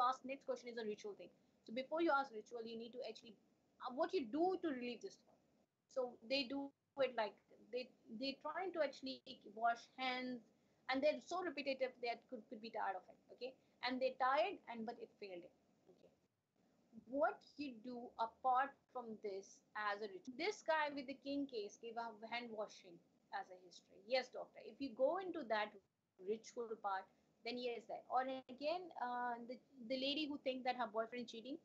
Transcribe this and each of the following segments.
ask next question is a ritual thing. So before you ask ritual, you need to actually what you do to relieve this thought. So they do it like they trying to actually wash hands, and they're so repetitive that could be tired of it. Okay, and they tired and but it failed it. Okay, what you do apart from this as a ritual. This guy with the king case gave a hand washing as a history. Yes, doctor. If you go into that ritual part, then yes, that. Or again, the lady who thinks that her boyfriend is cheating,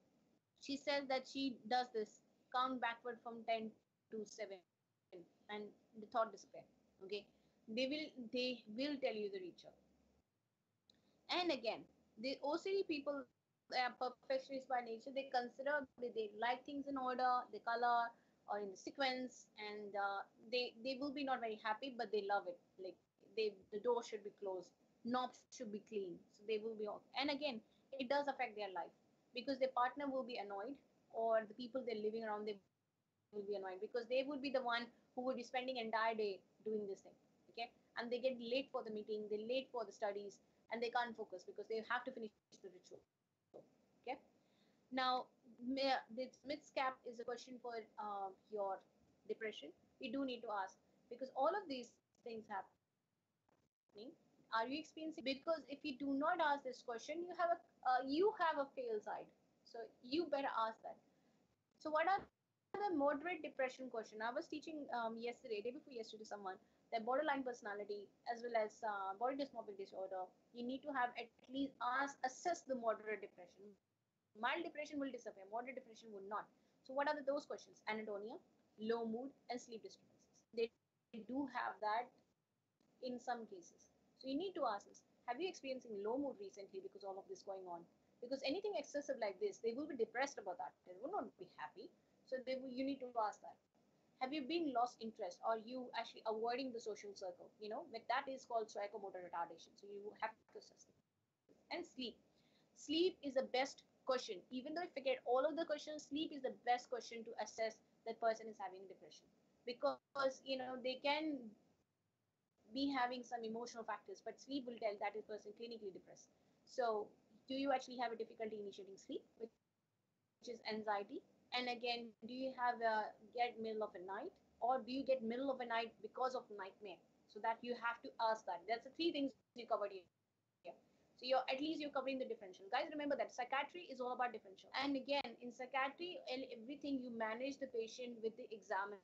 she says that she does this count backward from 10 to 7, and the thought disappear. Okay, they will tell you the ritual. And again, the OCD people are perfectionists by nature. They consider they like things in order, the color, or in the sequence, and they will be not very happy, but they love it. Like the door should be closed, knobs should be clean, so they will be all. And again, it does affect their life because their partner will be annoyed, or the people they're living around they will be annoyed because they would be the one who would be spending entire day doing this thing. Okay, and they get late for the meeting, they're late for the studies, and they can't focus because they have to finish the ritual. Okay. Now, this myths cap is a question for your depression. We do need to ask because all of these things happening. Are you experiencing depression? Because if you do not ask this question, you have a fail side. So you better ask that. So what are the moderate depression question? I was teaching day before yesterday to someone that borderline personality as well as body dysmorphic disorder, you need to have at least assess the moderate depression. Mild depression will disappear, moderate depression would not. So what are those questions? Anhedonia, low mood, and sleep disturbances. They do have that in some cases. So you need to ask us, have you experiencing low mood recently because all of this going on? Because anything excessive like this, they will be depressed about that. They will not be happy. So you need to ask that. Have you been lost interest, or you actually avoiding the social circle? But that is called psychomotor retardation. So you have to assess this. And sleep is the best question. Even though if you get all of the questions, sleep is the best question to assess that person is having depression. Because they can be having some emotional factors, but sleep will tell that is person clinically depressed. So do you actually have a difficulty initiating sleep, which is anxiety? And again, do you have get middle of a night, or do you get middle of a night because of nightmare? So that you have to ask that. That's the three things you covered here. So at least you're covering the differential. Guys, remember that psychiatry is all about differential. And again, in psychiatry, everything you manage the patient with the examiner,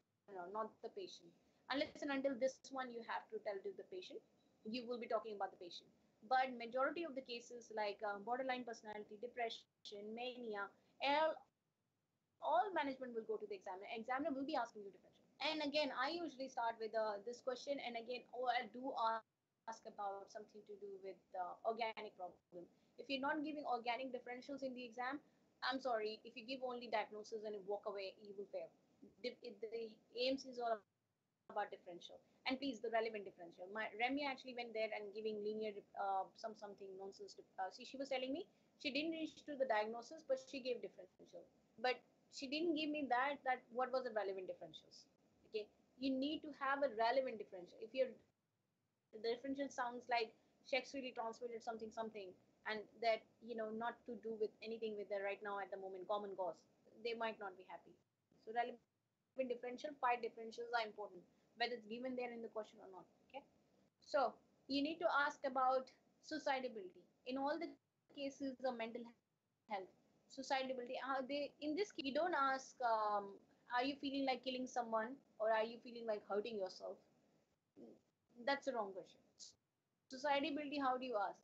not the patient. Unless and until this one you have to tell to the patient, you will be talking about the patient. But majority of the cases like borderline personality, depression, mania, all management will go to the examiner. Examiner will be asking you differential. And again, I usually start with this question, and again, I do ask about something to do with organic problem. If you're not giving organic differentials in the exam, I'm sorry. If you give only diagnosis and you walk away, you will fail. The aims is all about differential, and please the relevant differential. Remy actually went there and giving linear something nonsense. See, she was telling me she didn't reach to the diagnosis, but she gave differential. But she didn't give me that what was the relevant differentials. Okay, you need to have a relevant differential. If your the differential sounds like sexually transmitted something, and that not to do with anything with the right now at the moment common cause, they might not be happy. So relevant differential, 5 differentials are important, whether it's given there in the question or not. Okay, so you need to ask about suicidability in all the cases of mental health. Suicidability, they in this case we don't ask are you feeling like killing someone or are you feeling like hurting yourself. That's the wrong question. Suicidability, how do you ask?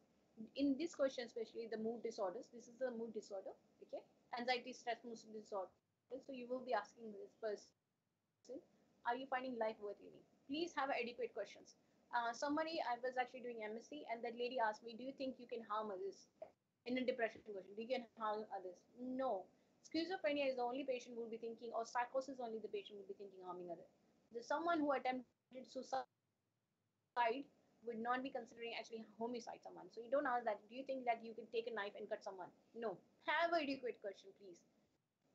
In this question especially the mood disorders, this is the mood disorder, okay, anxiety stress mood disorder. So you will be asking this person, are you finding life worth living? Please have adequate questions. Somebody, I was actually doing MSc and that lady asked me, do you think you can harm others in a depression question? Do you can harm others? No. Schizophrenia is the only patient will be thinking, or psychosis only the patient will be thinking harming others. The someone who attempted suicide would not be considering actually homicide someone. So you don't ask that. Do you think that you can take a knife and cut someone? No. Have an adequate question, please.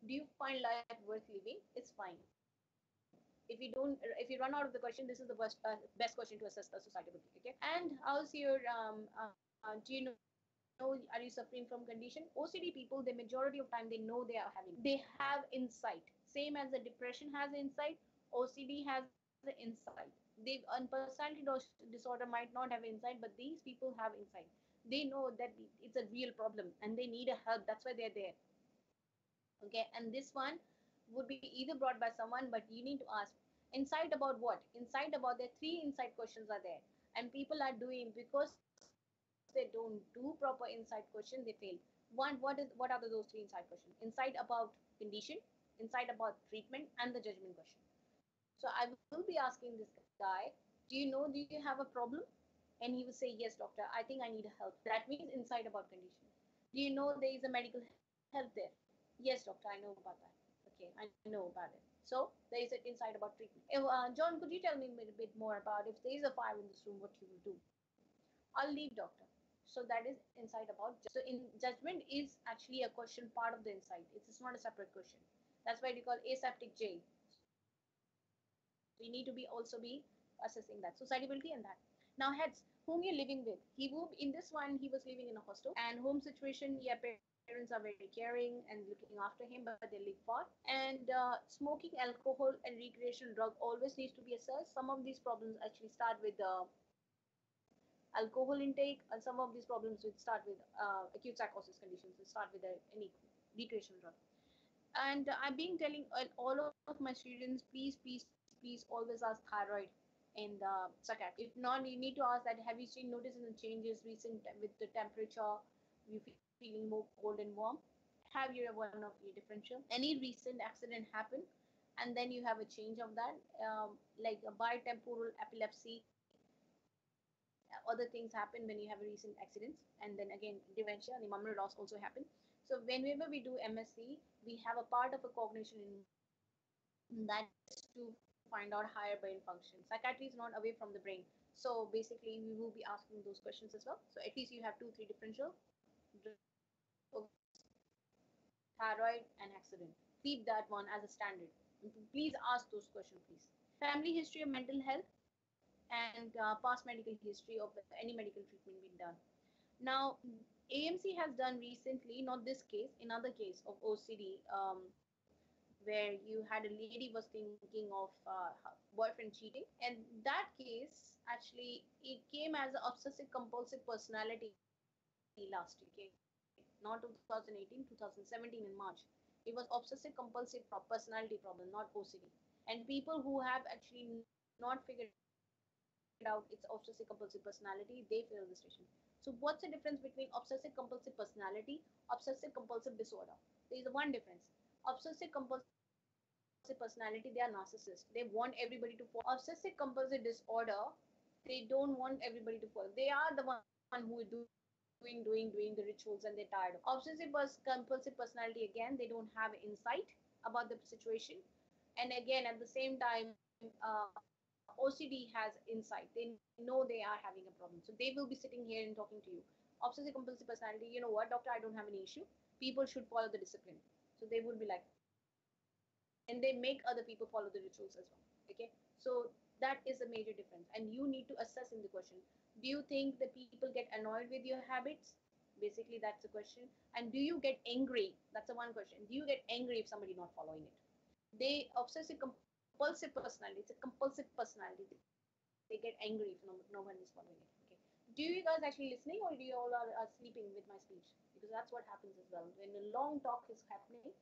Do you find life worth living? It's fine. Do you find life worth living? It's fine. If you don't, if you run out of the question, this is the best question to assess the suicidability. Okay. And how's your do you know about the are you suffering from condition? OCD people, the majority of time, they know they are having. They have insight. Same as the depression has insight, OCD has an insight. They personality disorder might not have insight, but these people have insight. They know that it's a real problem and they need a help. That's why they're there. Okay, and this one would be either brought by someone, but you need to ask insight about what? Insight about the three insight questions are there, and people are doing because they don't do proper insight question, they fail. One, what are those three insight questions? Insight about condition, insight about treatment, and the judgment question. So I will be asking this guy, do you have a problem? And he will say, yes, doctor, I think I need a help. That means insight about condition. Do you know there is a medical help there? Yes, doctor, I know about that. Okay, I know about it. So there is an insight about treatment. John, could you tell me a bit more about if there is a fire in this room, what you will do? I'll leave, doctor. So that is insight about judgment. So in judgment is actually a question part of the insight. It's not a separate question. That's why we call aseptic J. So you need to be also be assessing that society ability and that. Now heads, whom you're living with. In this one he was living in a hostel, and home situation, yeah, parents are very caring and looking after him, but they live far. And smoking alcohol and recreational drug always needs to be assessed. Some of these problems actually start with alcohol intake, and some of these problems will start with acute psychosis conditions. Will start with any recreational drug. And I've been telling all of my students, please always ask thyroid in the psychiatry. If not, you need to ask that, have you seen noticing the changes recent with the temperature, you feeling more cold and warm? Have you one of your differential? Any recent accident happen, and then you have a change of that, like a bitemporal epilepsy, other things happen when you have a recent accidents, and then again dementia, the memory loss also happen. So whenever we do MSc, we have a part of a cognition in that is to find out higher brain function. Psychiatry is not away from the brain, so basically we will be asking those questions as well. So at least you have 2 3 differential, drug overdose, thyroid, and accident. Keep that one as a standard. Please ask those questions, please. Family history of mental health and past medical history of any medical treatment being done. Now, AMC has done recently, not this case, another case of OCD, where you had a lady was thinking of boyfriend cheating, and that case actually it came as an obsessive compulsive personality last year. Okay, not 2018, 2017 in March. It was obsessive compulsive personality problem, not OCD. And people who have actually not figured out it's obsessive compulsive personality, they fail registration. So what's the difference between obsessive compulsive personality, obsessive compulsive disorder? There is a one difference. Obsessive compulsive personality they are narcissist. They want everybody to follow. Obsessive compulsive personality, they are narcissist. They want everybody to follow them. Obsessive compulsive disorder, they don't want everybody to follow. They are the one who is doing the rituals and they're tired of it. Obsessive compulsive personality, again, they don't have insight about the situation. And again, at the same time, OCD has insight. They know they are having a problem. So they will be sitting here and talking to you. Obsessive compulsive personality, you know what, doctor, I don't have any issue. People should follow the discipline. So they will be like, and they make other people follow the rituals as well. Okay, so that is a major difference, and you need to assess in the question, do you think the people get annoyed with your habits? Basically that's the question. And do you get angry? That's the one question. Do you get angry if somebody not following it? They obsessive compulsive personality, it's a compulsive personality, they get angry if no one is following it. Okay, do you guys actually listening, or do you all are sleeping with my speech? Because that's what happens as well. When a long talk is happening,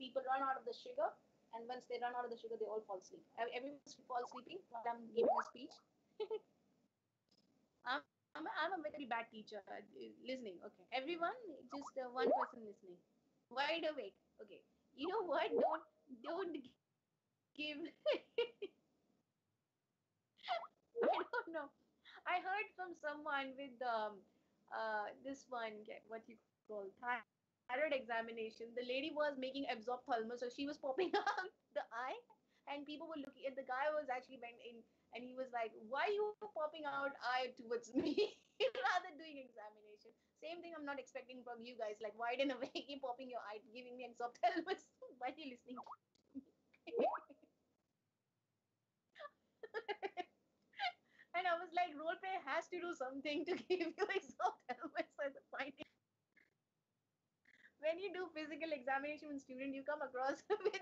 people run out of the sugar, and once they run out of the sugar, they all fall asleep. Everyone fall sleeping while I'm giving a speech. I'm a very bad teacher. Listening, okay. Everyone, just one person listening. Wide awake. Okay. You know what? Don't give. I don't know. I heard from someone with this one, what you call thyroid examination. The lady was making absorpthalmos, so she was popping out the eye, and people were looking. And the guy was actually went in, and he was like, "Why you popping out eye towards me?" Rather doing examination. Same thing I'm not expecting from you guys. Like wide and awake, you popping your eye, giving me absorpthalmos while you're listening to me. And I was like, role play has to do something to give you exhaust elements as a finding. When you do physical examination with student, you come across with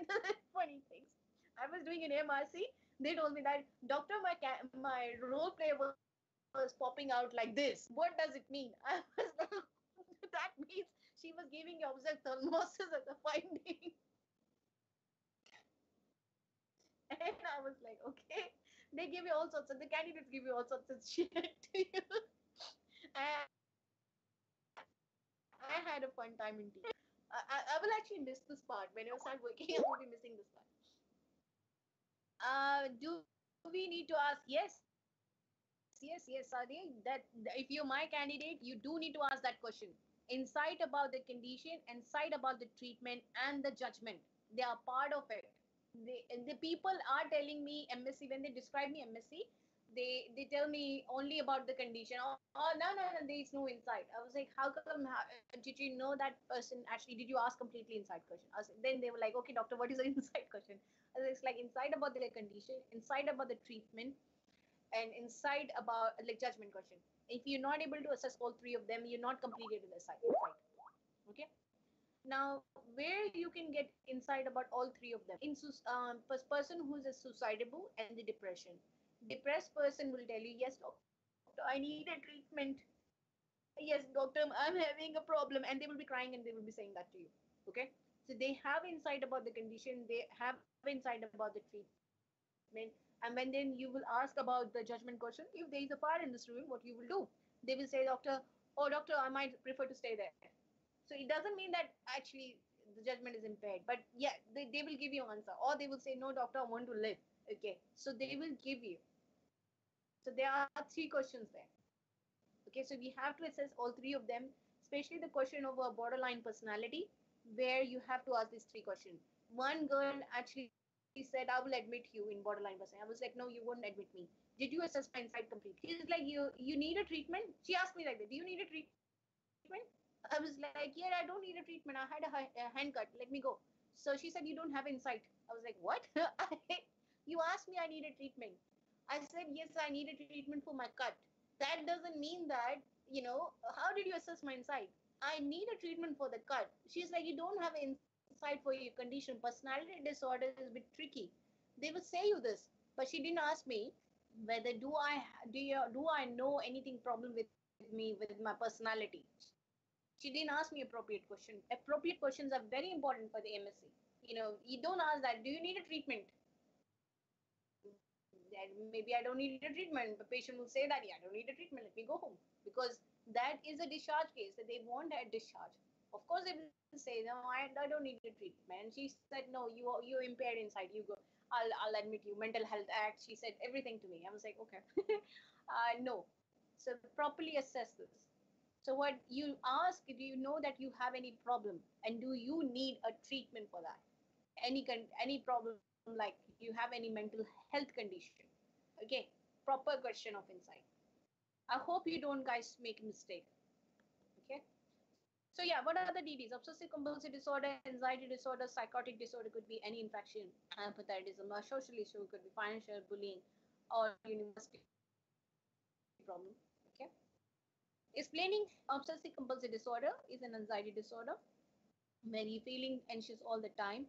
funny things. I was doing an MRC. They told me that, doctor, my role play was popping out like this. What does it mean? I was like, that means she was giving you object thermosis as a finding. And I was like, okay. They give you all sorts of, the candidates give you all sorts of shit to you. I had a fun time in teaching. I will actually miss this part. When I start working, I will be missing this part. Do we need to ask? Yes, Sadi. That if you're my candidate, you do need to ask that question. Insight about the condition, insight about the treatment and the judgment. They are part of it. The people are telling me MSc, when they describe me MSc, they tell me only about the condition. Oh no, there is no insight. I was like, how come? Did you know that person? Actually, did you ask completely inside question? Then they were like, okay, doctor, what is the inside question? I was, it's like inside about the condition, inside about the treatment, and inside about like judgment question. If you're not able to assess all three of them, you're not completed with the insight. Okay. Now, where you can get insight about all three of them? In person who's a suicidable and the depression. Depressed person will tell you, yes, doctor, I need a treatment. Yes, doctor, I'm having a problem. And they will be crying and they will be saying that to you. Okay. So they have insight about the condition, they have insight about the treatment. And when then you will ask about the judgment question, if there is a fire in this room, what you will do? They will say, doctor, oh, doctor, I might prefer to stay there. So it doesn't mean that actually the judgment is impaired, but yeah, they will give you an answer, or they will say, no, doctor, I want to live. Okay, so they will give you. So there are three questions there. Okay, so we have to assess all three of them, especially the question of a borderline personality, where you have to ask these three questions. One girl actually said, I will admit you in borderline person. I was like, no, you won't admit me. Did you assess my insight completely? He's like, you need a treatment? She asked me like that, do you need a treatment? I was like, yeah, I don't need a treatment. I had a hand cut. Let me go. So she said, you don't have insight. I was like, what? You asked me I need a treatment. I said, yes, I need a treatment for my cut. That doesn't mean that, how did you assess my insight? I need a treatment for the cut. She's like, you don't have insight for your condition. Personality disorder is a bit tricky. They will say you this, but she didn't ask me whether do I know anything problem with me with my personality. She didn't ask me appropriate question. Appropriate questions are very important for the MSc. You don't ask that, do you need a treatment? Maybe I don't need a treatment. The patient will say that, yeah, I don't need a treatment, let me go home. Because that is a discharge case, that they want a discharge. Of course, they will say, no, I don't need a treatment. And she said, no, you're impaired inside. You go. I'll admit you. Mental Health Act. She said everything to me. I was like, okay. No. So properly assess this. So what you ask, do you know that you have any problem, and do you need a treatment for that? Any problem, like you have any mental health condition? Okay, proper question of insight. I hope you don't guys make a mistake. Okay. So yeah, what are the DDs? Obsessive compulsive disorder, anxiety disorder, psychotic disorder could be any infection, hypothyroidism, a social issue, could be financial bullying, or university problem. Okay. Explaining obsessive compulsive disorder is an anxiety disorder where you're feeling anxious all the time.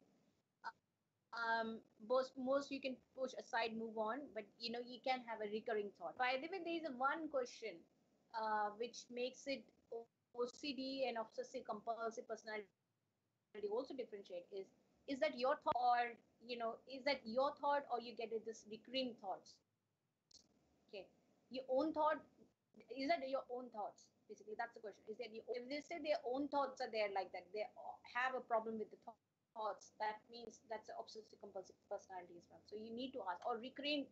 Most you can push aside, move on, but you can have a recurring thought. By the way, there is a one question which makes it OCD and obsessive compulsive personality also differentiate, is that your thought, or is that your thought, or you get this recurring thoughts? Okay, your own thought, is that your own thoughts? Basically, that's the question. Is that your own thoughts? If they say their own thoughts are there like that, they have a problem with the thoughts, that means that's an obsessive compulsive personality as well. So you need to ask. Or recurring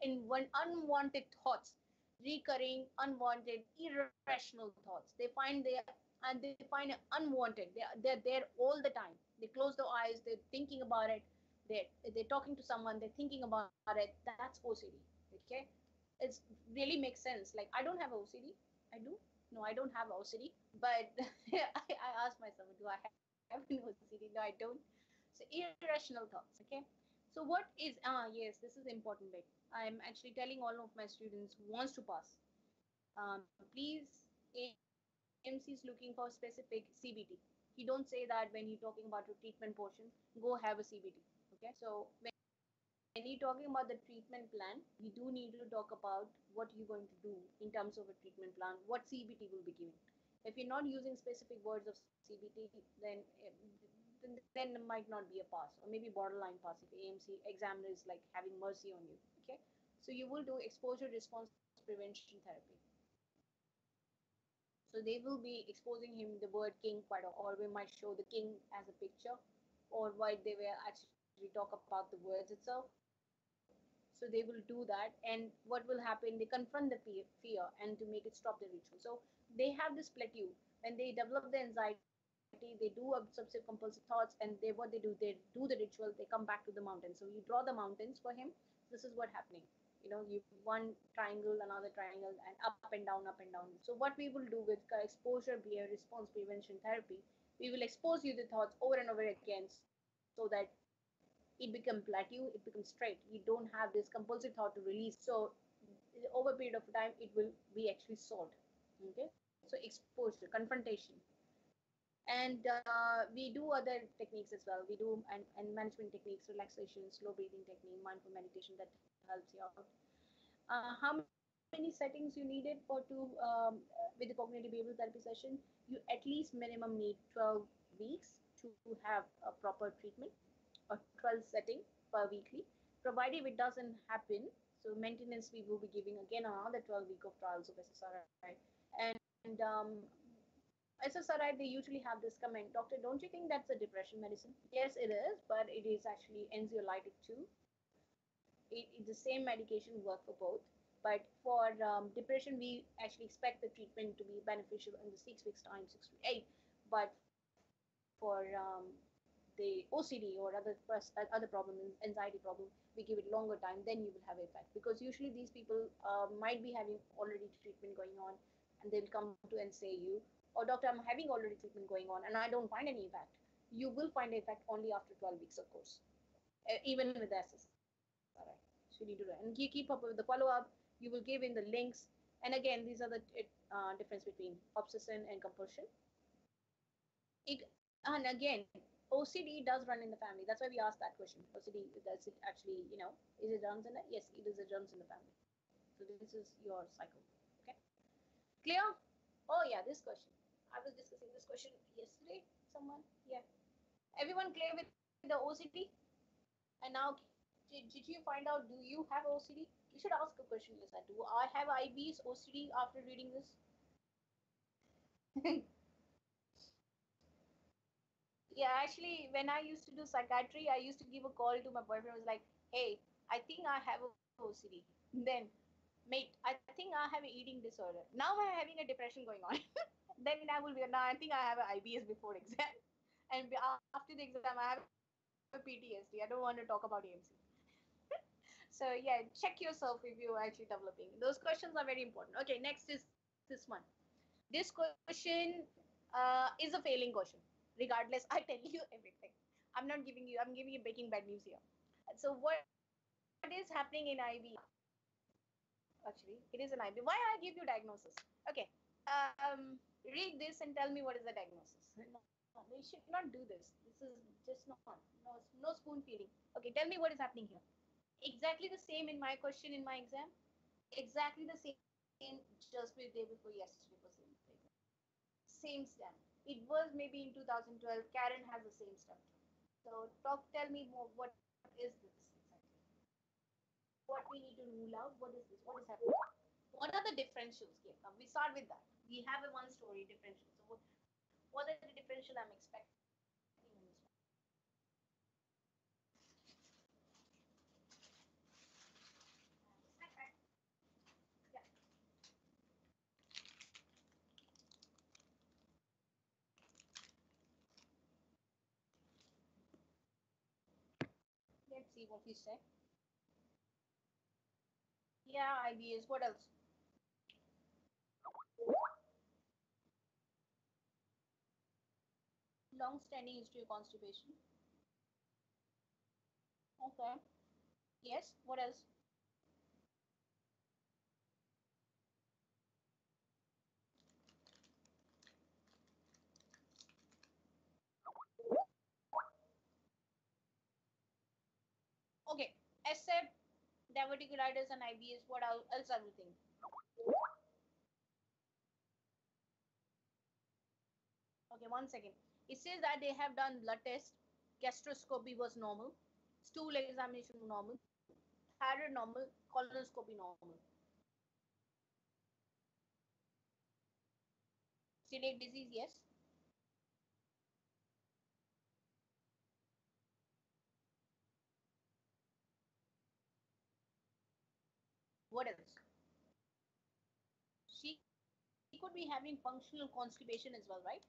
in one unwanted thoughts, recurring unwanted irrational thoughts. They find they find it unwanted. They're there all the time. They close their eyes, they're thinking about it, they're talking to someone, they're thinking about it. That's OCD. Okay. It really makes sense. Like, I don't have OCD. I do. No, I don't have OCD. But I asked myself, do I have an OCD? No, I don't. So irrational thoughts. Okay. So So what is yes, this is important bit. I'm actually telling all of my students who wants to pass. Please, AMC is looking for specific CBT. He don't say that when you're talking about your treatment portion, go have a CBT. Okay. So when you're talking about the treatment plan, we do need to talk about what you're going to do in terms of a treatment plan, what CBT will be giving. If you're not using specific words of CBT, then it might not be a pass, or maybe borderline pass if AMC examiner is like having mercy on you. Okay. So you will do exposure response prevention therapy. So they will be exposing him the word king quite, or we might show the king as a picture, or why they will actually talk about the words itself. So they will do that, and what will happen? They confront the fear and to make it stop the ritual. So they have this plateau when they develop the anxiety. They do obsessive compulsive thoughts, and what they do, they do the ritual. They come back to the mountain. So you draw the mountains for him. This is what happening. You one triangle, another triangle, and up and down, up and down. So what we will do with exposure behavior response prevention therapy, we will expose you the thoughts over and over again so that it become plateau, it becomes straight. You don't have this compulsive thought to release. So over a period of time, it will be actually solved. Okay, so exposure, confrontation. And we do other techniques as well. We do and management techniques, relaxation, slow breathing technique, mindful meditation that helps you out. How many settings you needed for to with the cognitive behavioral therapy session? You at least minimum need 12 weeks to have a proper treatment, or 12 setting per weekly. Provided if it doesn't happen, so maintenance we will be giving again another 12 week of trials of SSRI. And SSRI, they usually have this comment, doctor, don't you think that's a depression medicine? Yes, it is, but it is actually anxiolytic too. It's the same medication work for both. But for depression, we actually expect the treatment to be beneficial in the 6 weeks time, 6 to 8. But for the OCD or other problem, anxiety problem, we give it longer time, then you will have effect. Because usually these people might be having already treatment going on, and they'll come to and say you, oh doctor, I'm having already treatment going on and I don't find any effect. You will find effect only after 12 weeks of course, even with the SSRI. So you need to do that, and you keep up with the follow up. You will give in the links, and again these are the difference between obsession and compulsion. And again, OCD does run in the family. That's why we asked that question. OCD, does it actually, is it runs in it? Yes, it is. It runs in the family. So this is your cycle. Okay, clear? Oh yeah, this question. I was discussing this question yesterday. Someone, yeah. Everyone clear with the OCD? And now, did you find out? Do you have OCD? You should ask a question, Lisa. Do I have IBS OCD after reading this? Yeah, actually, when I used to do psychiatry, I used to give a call to my boyfriend. I was like, "Hey, I think I have OCD." Then, mate, I think I have an eating disorder. Now I'm having a depression going on. Then I will be. Now I think I have an IBS before exam, and after the exam, I have a PTSD. I don't want to talk about AMC. So yeah, check yourself if you're actually developing. Those questions are very important. Okay, next is this one. This question is a failing question. Regardless, I tell you everything. I'm not giving you. I'm giving you breaking bad news here. So what is happening in IB? Actually, it is an IB. Why I give you diagnosis? Okay. Read this and tell me what is the diagnosis. No, you should not do this. This is just no spoon feeding. Okay, tell me what is happening here. Exactly the same in my question in my exam. Exactly the same just with day before yesterday for same paper. Same stamp. It was maybe in 2012. Karen has the same stamp. So tell me more. What is this exactly? What we need to rule out? What is this? What is happening? What are the differentials? Okay, we start with that. We have a one story differential. So what are the differential I'm expecting in this one? Yeah. Let's see what we say. Yeah, IBS. What else? Long-standing history of constipation. Okay. Yes. What else? Okay. Except diverticulitis and IBS, what else are you thinking? Okay, 1 second. It says that they have done blood test, gastroscopy was normal, stool examination normal, thyroid normal, colonoscopy normal. Celiac disease, yes. What else? She could be having functional constipation as well, right?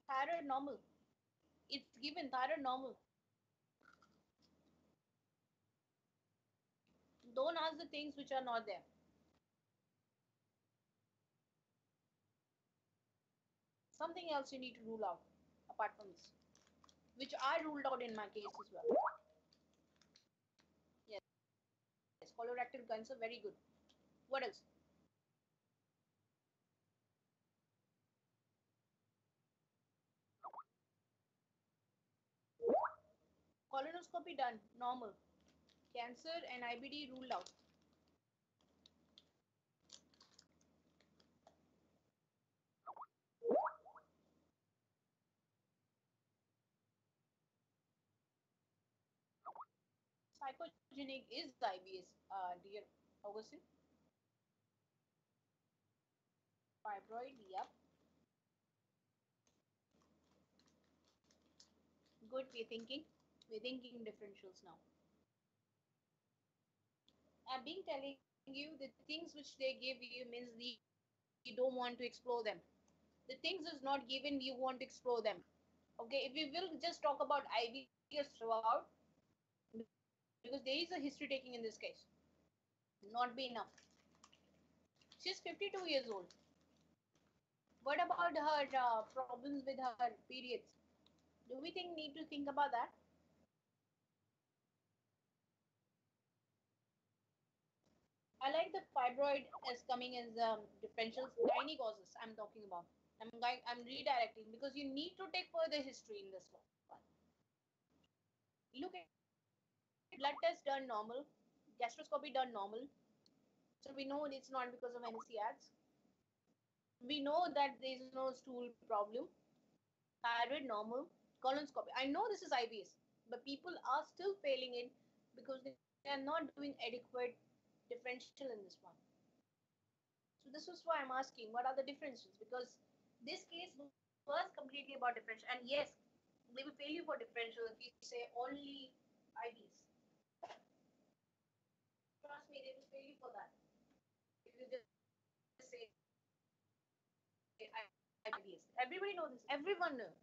Thyroid normal. It's given thyroid normal. Don't ask the things which are not there. Something else you need to rule out apart from this, which I ruled out in my case as well. Yes, colorectal cancer, very good. What else? Colonoscopy done, normal. Cancer and IBD ruled out. Psychogenic is IBS, dear Augustine. Fibroid, yep. Good, we're thinking. We're thinking differentials now. I'm being telling you the things which they give you means you don't want to explore them. The things is not given, you want to explore them. Okay, if we will just talk about IBS throughout, because there is a history taking in this case, not be enough. She's 52 years old. What about her problems with her periods? Do we need to think about that? I like the fibroid as coming as differentials, gynae causes. I'm talking about. I'm redirecting because you need to take further history in this one. Look at blood test done normal, gastroscopy done normal. So we know it's not because of NSAIDs. We know that there is no stool problem. Thyroid normal, colonoscopy. I know this is IBS, but people are still failing it because they are not doing adequate differential in this one. So this is why I'm asking what are the differences, because this case was completely about differential. And yes, they will fail you for differential if you say only IBs. Trust me, they will fail you for that. If you just say IBs. Everybody knows this. Everyone knows.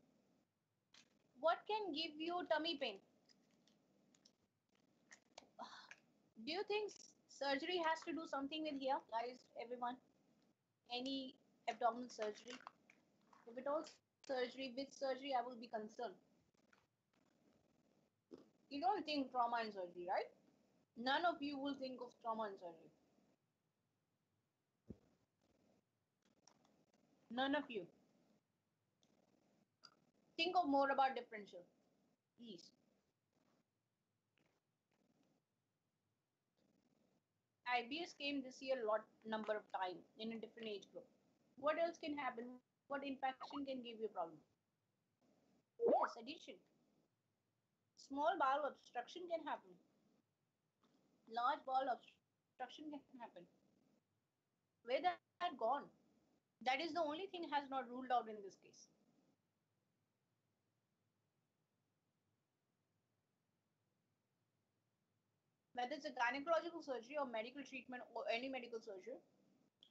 What can give you tummy pain? Do you think surgery has to do something with here, guys? Everyone, any abdominal surgery? If it all surgery, with surgery, I will be concerned. You don't think trauma and surgery, right? None of you will think of trauma and surgery. None of you. Think of more about differential, please. IBS came this year a lot number of time in a different age group. What else can happen? What infection can give you a problem? Yes, addition. Small bowel obstruction can happen. Large bowel obstruction can happen. Where that gone? That is the only thing has not ruled out in this case. Whether it's a gynecological surgery or medical treatment or any medical surgery,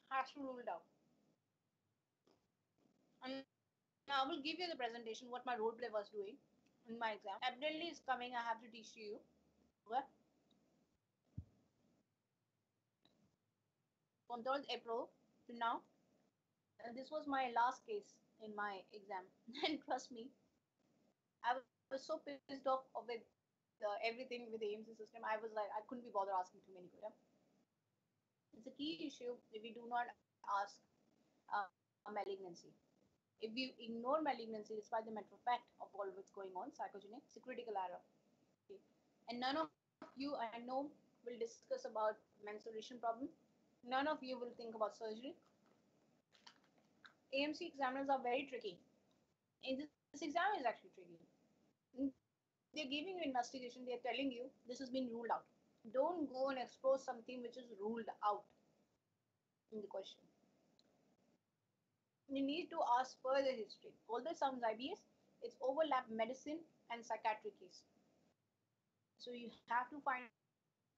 has to rule it out. And I will give you the presentation what my role play was doing in my exam. Abdelli is coming. I have to teach you. Okay? From 3rd April to now. And this was my last case in my exam. And trust me, I was so pissed off with everything with the AMC system. I was like, I couldn't be bothered asking too many questions. It's a key issue if we do not ask malignancy. If you ignore malignancy despite the matter of fact of all what's going on, psychogenic, it's a critical error. Okay. And none of you, I know, will discuss about menstruation problem. None of you will think about surgery. AMC examiners are very tricky. And this exam is actually tricky. They're giving you investigation, they're telling you this has been ruled out. Don't go and explore something which is ruled out in the question. You need to ask further history. Although it sounds IBS, it's overlap medicine and psychiatric case. So you have to find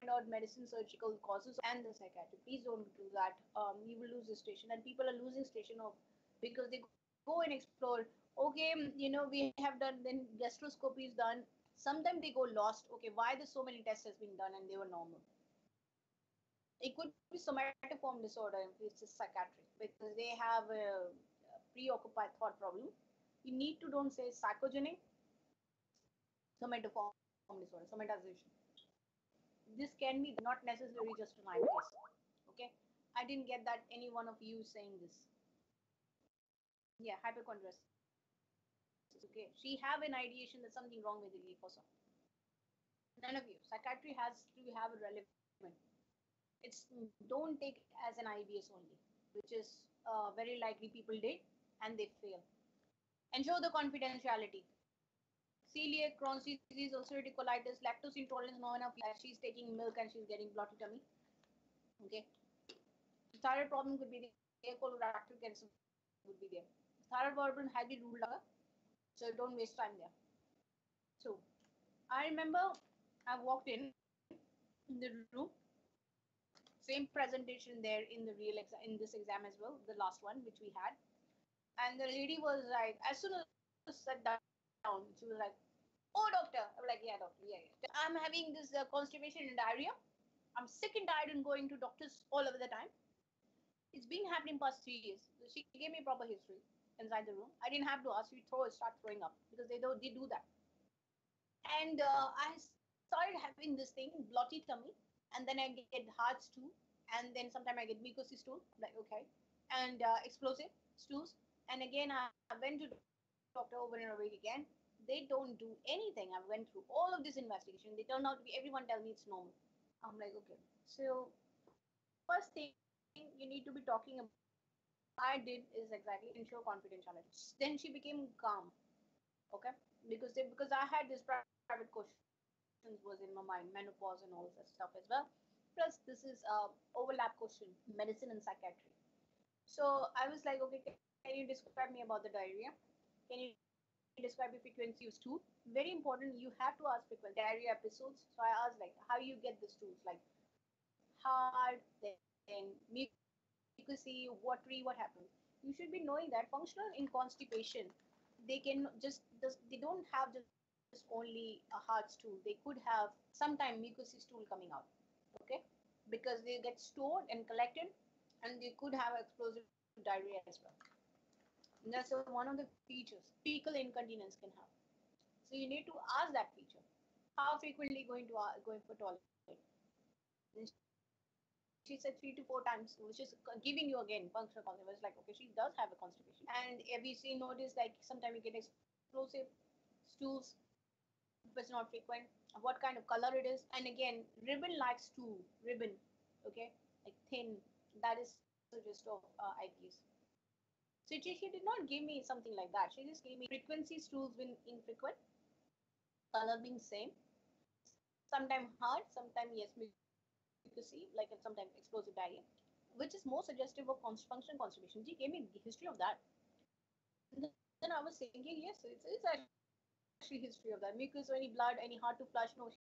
out medicine, surgical causes, and the psychiatric. Please don't do that. You will lose the station, and people are losing station of because they go and explore. Okay, we have done then gastroscopy is done. Sometimes they go lost. Okay, why there's so many tests has been done and they were normal? It could be somatoform disorder if it's a psychiatric because they have a preoccupied thought problem. You need to don't say psychogenic somatoform disorder, somatization. This can be that, not necessarily just an IBS. Okay, I didn't get that any one of you saying this. Yeah, hypochondriasis. Okay, she have an ideation that something wrong with the glyphosate. None of you. Psychiatry has to have a relevant. It's don't take it as an IBS only, which is very likely people did and they fail. Ensure the confidentiality. Celiac, Crohn's disease, ulcerative colitis, lactose intolerance. No one of you that she's taking milk and she's getting bloated tummy. Okay. Thyroid problem could be there. Colorectal cancer would be there. Thyroid problem has been ruled out, so don't waste time there. So I remember I walked in the room, same presentation there in the real in this exam as well, the last one which we had. And the lady was like, as soon as I sat down, she was like, "Oh, doctor." I'm like, "Yeah, doctor. Yeah, yeah. I'm having this constipation and diarrhea. I'm sick and tired and going to doctors all over the time. It's been happening past 3 years." So she gave me proper history inside the room. I didn't have to ask. We start throwing up because they do that. And I started having this thing, blotty tummy, and then I get hard stool, and then sometimes I get mucousy stool. Like okay, and explosive stools. And again, I went to doctor over and over again. They don't do anything. I went through all of this investigation. They turned out to be everyone tell me it's normal. I'm like okay. So first thing you need to be talking about I did is exactly ensure confidentiality. Then she became calm. Okay, because I had this private questions was in my mind, menopause and all that stuff as well. Plus, this is overlap question, medicine and psychiatry. So I was like, okay, can you describe me about the diarrhea? Can you describe your frequency of stool? Very important. You have to ask frequent diarrhea episodes. So I asked like how you get the stools, like hard, then mucousy, watery, what happens? You should be knowing that functional inconstipation, they can they don't have just only a hard stool. They could have sometime mucousy stool coming out. Okay, because they get stored and collected, and they could have explosive diarrhea as well. And that's one of the features. Fecal incontinence can have. So you need to ask that feature. How frequently going for toilet? Then she said 3 to 4 times, which is giving you again functional constipation. It was like, okay, she does have a constipation. And if you see, notice like sometimes you get explosive stools if it's not frequent, what kind of color it is. And again, ribbon likes stool, ribbon, okay, like thin. That is suggest of IBS. So she did not give me something like that. She just gave me frequency stools when infrequent, color being same, sometimes hard, sometimes yes, mucousy, like and sometimes explosive diarrhea, which is more suggestive of functional constipation. She gave me history of that. And then I was thinking, yes, it's actually history of that. Mucus, any blood, any hard to flush? No, she didn't give me any of that.